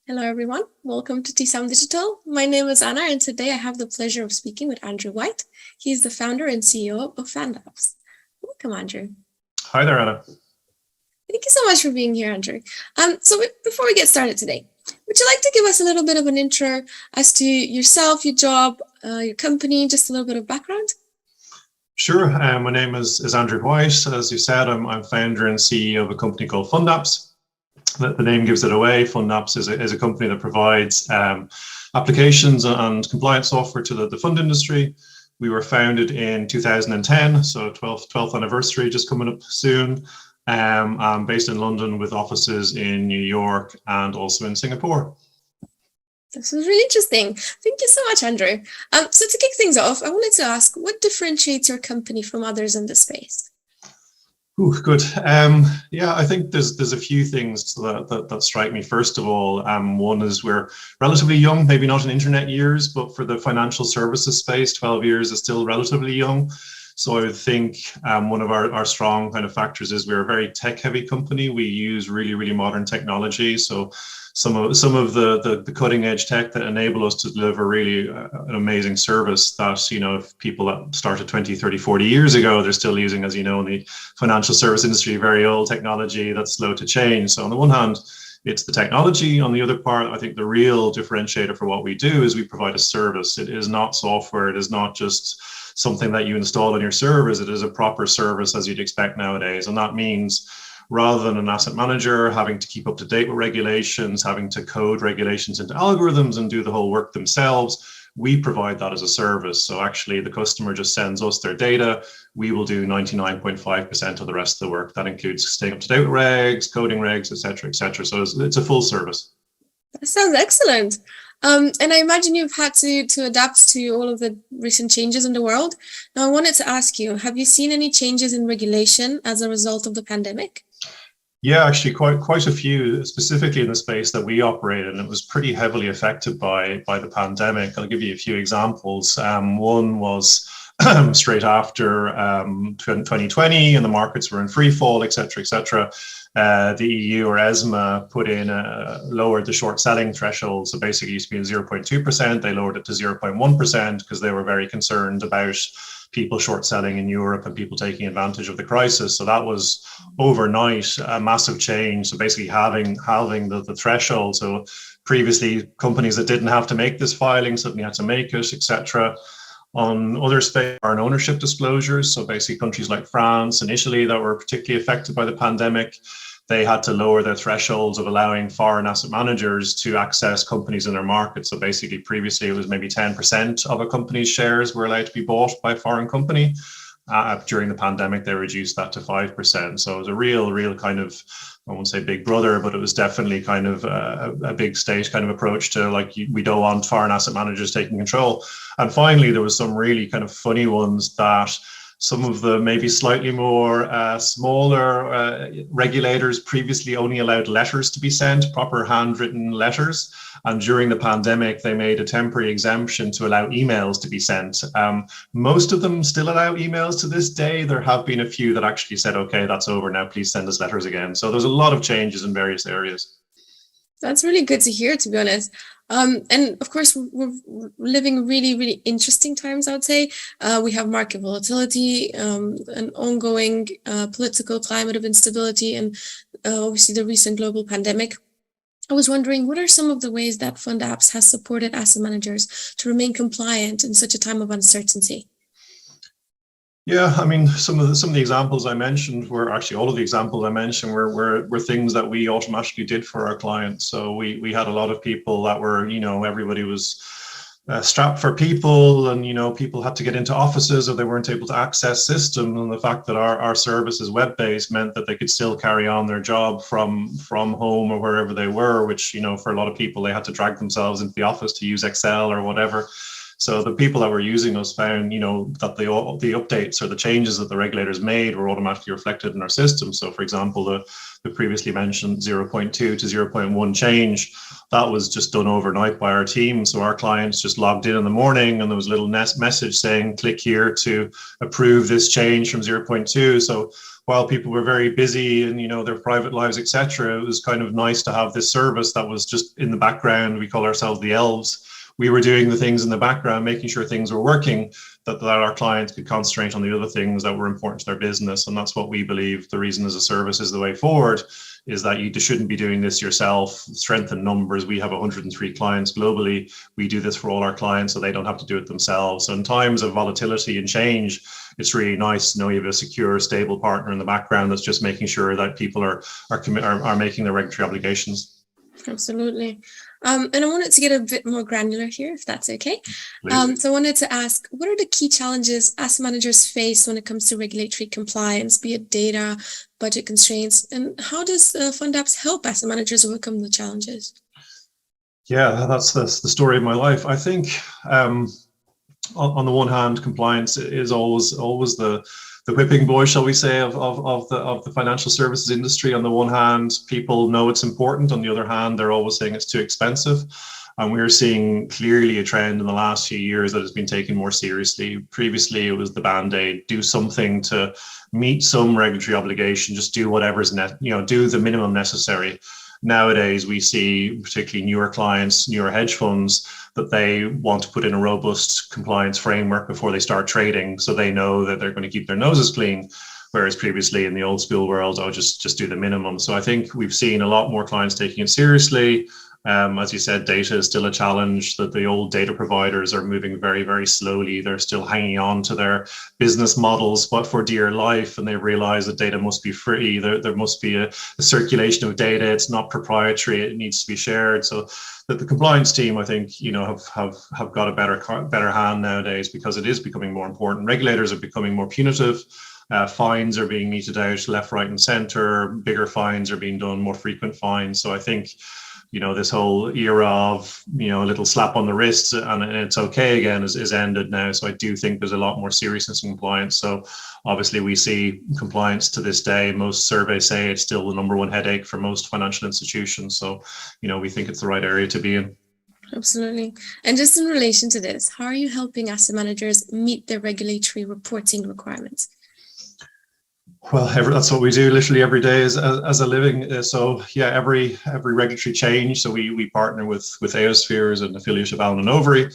Hello, everyone. Welcome to TSAM Digital. My name is Anna, and today I have the pleasure of speaking with Andrew White. He's the founder and CEO of FundApps. Welcome, Andrew. Hi there, Anna. Thank you so much for being here, Andrew. Before we get started today, would you like to give us a little bit of an intro as to yourself, your job, your company, just a little bit of background? Sure. My name is Andrew White. As you said, I'm founder and CEO of a company called FundApps. The name gives it away. FundApps is a company that provides applications and compliance software to the fund industry. We were founded in 2010, so 12th anniversary just coming up soon. I'm based in London with offices in New York and also in Singapore. This is really interesting. Thank you so much, Andrew. So to kick things off, I wanted to ask, what differentiates your company from others in this space? Ooh, good. Yeah, I think there's a few things that strike me. First of all, one is we're relatively young, maybe not in internet years, but for the financial services space, 12 years is still relatively young. So I would think one of our strong kind of factors is we're a very tech-heavy company. We use really modern technology. So some of the cutting edge tech that enable us to deliver really an amazing service that, if people that started 20, 30, 40 years ago, they're still using, as you know, in the financial service industry, very old technology that's slow to change. So on the one hand, it's the technology. On the other part, I think the real differentiator for what we do is we provide a service. It is not software. It is not just something that you install on your servers. It is a proper service as you'd expect nowadays. And that means rather than an asset manager having to keep up to date with regulations, having to code regulations into algorithms and do the whole work themselves, we provide that as a service. So actually the customer just sends us their data. We will do 99.5% of the rest of the work. That includes staying up to date with regs, coding regs, et cetera, et cetera. So it's a full service. That sounds excellent. And I imagine you've had to adapt to all of the recent changes in the world. Now, I wanted to ask you, have you seen any changes in regulation as a result of the pandemic? Yeah, actually, quite a few, specifically in the space that we operate in. It was pretty heavily affected by the pandemic. I'll give you a few examples. One was straight after 2020, and the markets were in free fall, et cetera, et cetera. The EU or ESMA put in lowered the short selling threshold. So basically, it used to be in 0.2%. They lowered it to 0.1% because they were very concerned about people short selling in Europe and people taking advantage of the crisis. So that was overnight a massive change. So basically halving the threshold. So previously companies that didn't have to make this filing suddenly had to make it, etc. On other space are ownership disclosures. So basically countries like France and Italy that were particularly affected by the pandemic, they had to lower their thresholds of allowing foreign asset managers to access companies in their market. So basically, previously it was maybe 10% of a company's shares were allowed to be bought by a foreign company. During the pandemic, they reduced that to 5%. So it was a real kind of, I won't say big brother, but it was definitely kind of a big state kind of approach to like, we don't want foreign asset managers taking control. And finally, there was some really kind of funny ones that some of the maybe slightly more smaller regulators previously only allowed letters to be sent, proper handwritten letters. And during the pandemic, they made a temporary exemption to allow emails to be sent. Most of them still allow emails to this day. There have been a few that actually said, okay, that's over now, please send us letters again. So there's a lot of changes in various areas. That's really good to hear, to be honest. And of course, we're living really interesting times, I would say. We have market volatility, an ongoing political climate of instability, and obviously the recent global pandemic. I was wondering, what are some of the ways that FundApps has supported asset managers to remain compliant in such a time of uncertainty? Yeah, I mean, some of the examples I mentioned were actually all of the examples I mentioned were things that we automatically did for our clients. So we had a lot of people that were, everybody was strapped for people, and people had to get into offices or they weren't able to access systems. And the fact that our service is web-based meant that they could still carry on their job from home or wherever they were, which for a lot of people they had to drag themselves into the office to use Excel or whatever. So the people that were using us found, that the updates or the changes that the regulators made were automatically reflected in our system. So for example, the previously mentioned 0.2 to 0.1 change, that was just done overnight by our team. So our clients just logged in the morning and there was a little message saying, click here to approve this change from 0.2. So while people were very busy in, their private lives, etc., it was kind of nice to have this service that was just in the background. We call ourselves the elves. We were doing the things in the background, making sure things were working, that our clients could concentrate on the other things that were important to their business. And that's what we believe the reason as a service is the way forward, is that you shouldn't be doing this yourself. Strength in numbers. We have 103 clients globally. We do this for all our clients so they don't have to do it themselves. So in times of volatility and change, it's really nice to know you have a secure, stable partner in the background that's just making sure that people are making their regulatory obligations. Absolutely. And I wanted to get a bit more granular here, if that's okay. So I wanted to ask, what are the key challenges asset managers face when it comes to regulatory compliance, be it data, budget constraints, and how does FundApps help asset managers overcome the challenges? Yeah, that's the story of my life. I think on the one hand, compliance is always the whipping boy, shall we say, of the financial services industry. On the one hand, people know it's important. On the other hand, they're always saying it's too expensive. And we're seeing clearly a trend in the last few years that has been taken more seriously. Previously, it was the Band-Aid, do something to meet some regulatory obligation, just do whatever's do the minimum necessary. Nowadays, we see particularly newer clients, newer hedge funds, that they want to put in a robust compliance framework before they start trading, so they know that they're going to keep their noses clean. Whereas previously in the old school world, just do the minimum. So I think we've seen a lot more clients taking it seriously. As you said, data is still a challenge, that the old data providers are moving very, very slowly. They're still hanging on to their business models, but for dear life, and they realize that data must be free. There must be a circulation of data. It's not proprietary. It needs to be shared. So that the compliance team, I think, have got a better hand nowadays, because it is becoming more important. Regulators are becoming more punitive. Fines are being meted out left, right, and center. Bigger fines are being done, more frequent fines. So I think, this whole era of, a little slap on the wrist and it's okay again is ended now. So I do think there's a lot more seriousness in compliance. So obviously we see compliance to this day. Most surveys say it's still the number one headache for most financial institutions. So, we think it's the right area to be in. Absolutely. And just in relation to this, how are you helping asset managers meet their regulatory reporting requirements? Well, that's what we do literally every day as a living. So yeah, every regulatory change. So we partner with Aosphere, an affiliate of Allen & Overy.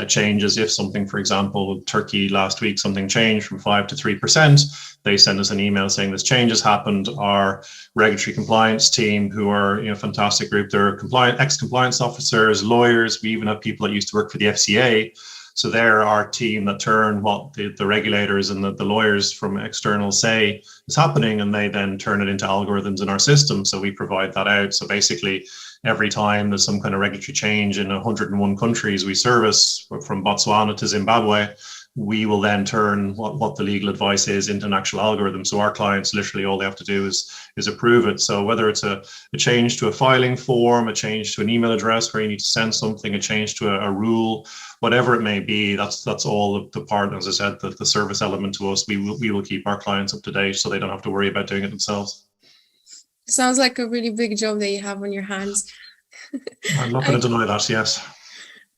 Changes, if something, for example, Turkey last week, something changed from 5 to 3%, they send us an email saying this change has happened. Our regulatory compliance team, who are a fantastic group, they're ex-compliance officers, lawyers. We even have people that used to work for the FCA. So they're our team that turn what the regulators and the lawyers from external say is happening, and they then turn it into algorithms in our system. So we provide that out. So basically, every time there's some kind of regulatory change in 101 countries we service, from Botswana to Zimbabwe, we will then turn what the legal advice is into an actual algorithm. So our clients, literally all they have to do is approve it. So whether it's a change to a filing form, a change to an email address where you need to send something, a change to a rule, whatever it may be, that's all the part, as I said, the service element to us. We will keep our clients up to date so they don't have to worry about doing it themselves. Sounds like a really big job that you have on your hands. I'm not going to deny that, yes.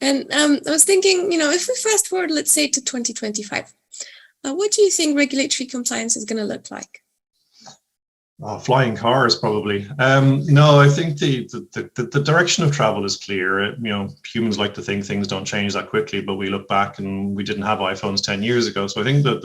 And I was thinking, if we fast forward, let's say to 2025, what do you think regulatory compliance is going to look like? Flying cars, probably. No, I think the direction of travel is clear. Humans like to think things don't change that quickly, but we look back and we didn't have iPhones 10 years ago. So I think that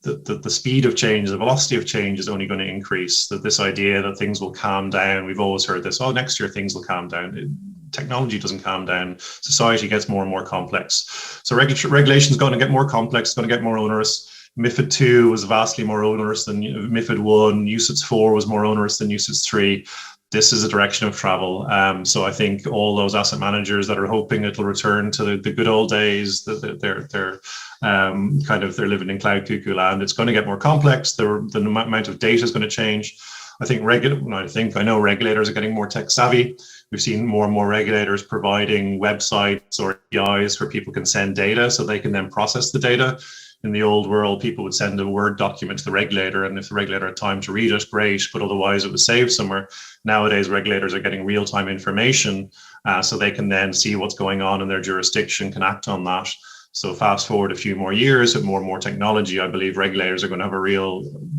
the speed of change, the velocity of change is only going to increase. That this idea that things will calm down, we've always heard this, next year things will calm down. Technology doesn't calm down. Society gets more and more complex. So regulation is going to get more complex, it's going to get more onerous. MiFID 2 was vastly more onerous than MiFID 1. UCITS 4 was more onerous than UCITS 3. This is a direction of travel. So I think all those asset managers that are hoping it'll return to the good old days, they're living in cloud cuckoo land. It's going to get more complex. The amount of data is going to change. I know regulators are getting more tech savvy. We've seen more and more regulators providing websites or APIs where people can send data so they can then process the data. In the old world, people would send a Word document to the regulator, and if the regulator had time to read it, great, but otherwise it was saved somewhere. Nowadays, regulators are getting real-time information, so they can then see what's going on in their jurisdiction, can act on that. So fast forward a few more years with more and more technology, I believe regulators are going to have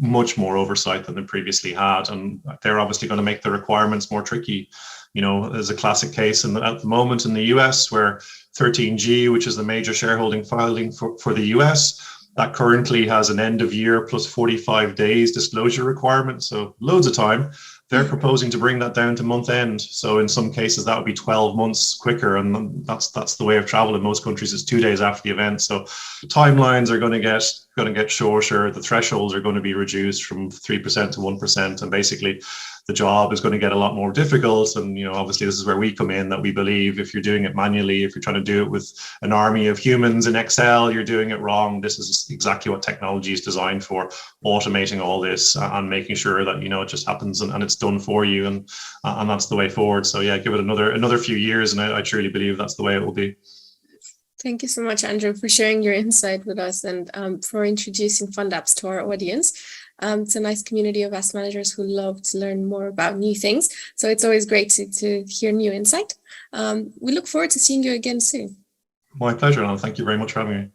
much more oversight than they previously had. And they're obviously going to make the requirements more tricky. There's a classic case at the moment in the US where 13G, which is the major shareholding filing for the US, that currently has an end of year plus 45 days disclosure requirement. So loads of time. They're proposing to bring that down to month end. So in some cases, that would be 12 months quicker. And that's the way of travel in most countries, is 2 days after the event. So timelines are going to get shorter. The thresholds are going to be reduced from 3% to 1%. And basically, the job is going to get a lot more difficult. And, obviously, this is where we come in, that we believe if you're doing it manually, if you're trying to do it with an army of humans in Excel, you're doing it wrong. This is exactly what technology is designed for, automating all this and making sure that, it just happens and it's done for you. And that's the way forward. So, yeah, give it another few years. And I truly believe that's the way it will be. Thank you so much, Andrew, for sharing your insight with us and for introducing FundApps to our audience. It's a nice community of asset managers who love to learn more about new things. So it's always great to hear new insight. We look forward to seeing you again soon. My pleasure, Alan. Thank you very much for having me.